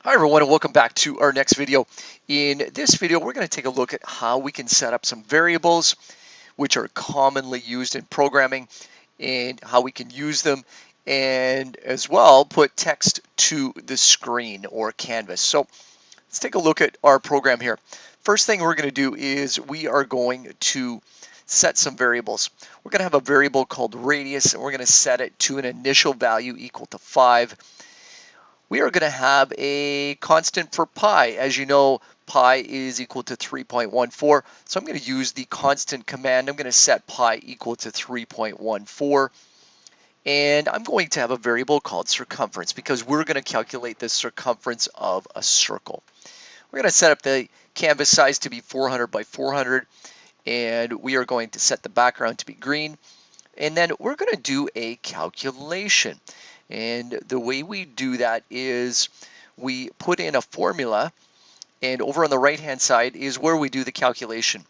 Hi everyone, and welcome back to our next video. In this video, we're going to take a look at how we can set up some variables which are commonly used in programming and how we can use them, and as well put text to the screen or canvas. So let's take a look at our program here. First thing we're going to do is we are going to set some variables. We're going to have a variable called radius, and we're going to set it to an initial value equal to 5. We are going to have a constant for pi. As you know, pi is equal to 3.14. So I'm going to use the constant command. I'm going to set pi equal to 3.14. And I'm going to have a variable called circumference because we're going to calculate the circumference of a circle. We're going to set up the canvas size to be 400 by 400. And we are going to set the background to be green. And then we're going to do a calculation. And the way we do that is we put in a formula, and over on the right hand side is where we do the calculation.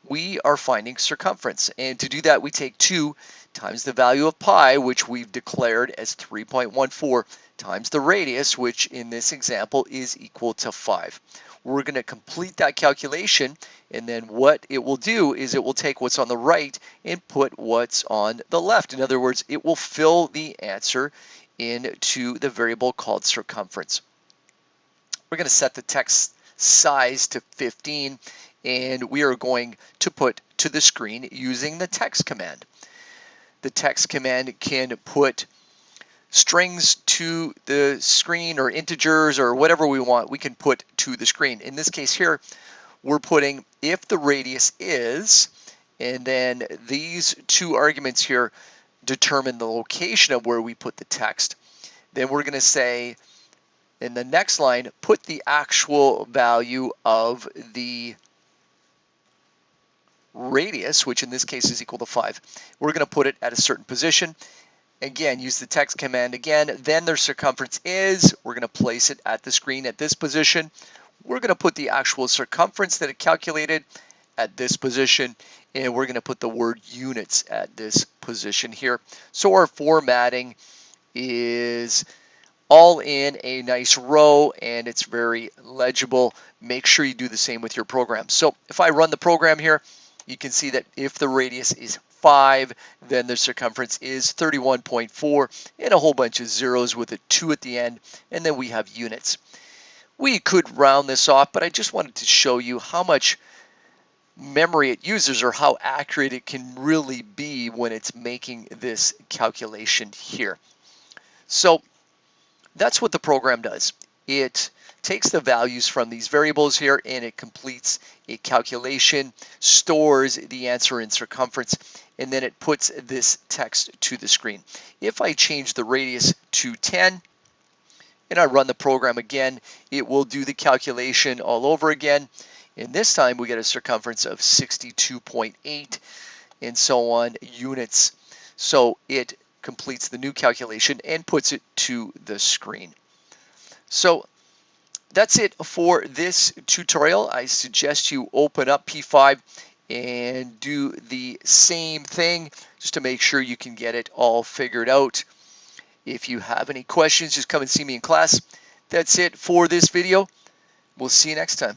We are finding circumference, and to do that we take 2 times the value of pi, which we've declared as 3.14, times the radius, which in this example is equal to 5. We're going to complete that calculation, and then what it will do is it will take what's on the right and put what's on the left. In other words, it will fill the answer into the variable called circumference. We're going to set the text size to 15, and we are going to put to the screen using the text command. The text command can put strings to the screen or integers or whatever we want, we can put to the screen. In this case here, we're putting if the radius is, and then these 2 arguments here determine the location of where we put the text. Then we're going to say in the next line, put the actual value of the radius, which in this case is equal to 5. We're going to put it at a certain position. Again, use the text command again. Then their circumference is, we're going to place it at the screen at this position. We're going to put the actual circumference that it calculated at this position, and we're going to put the word units at this position here. So our formatting is all in a nice row, and it's very legible. Make sure you do the same with your program. So if I run the program here, you can see that if the radius is 5, then the circumference is 31.4, and a whole bunch of zeros with a 2 at the end, and then we have units. We could round this off, but I just wanted to show you how much memory it uses or how accurate it can really be when it's making this calculation here. So that's what the program does. It takes the values from these variables here and it completes a calculation, stores the answer in circumference, and then it puts this text to the screen. If I change the radius to 10 and I run the program again, it will do the calculation all over again. And this time we get a circumference of 62.8 and so on units. So it completes the new calculation and puts it to the screen. So that's it for this tutorial. I suggest you open up P5 and do the same thing just to make sure you can get it all figured out. If you have any questions, just come and see me in class. That's it for this video. We'll see you next time.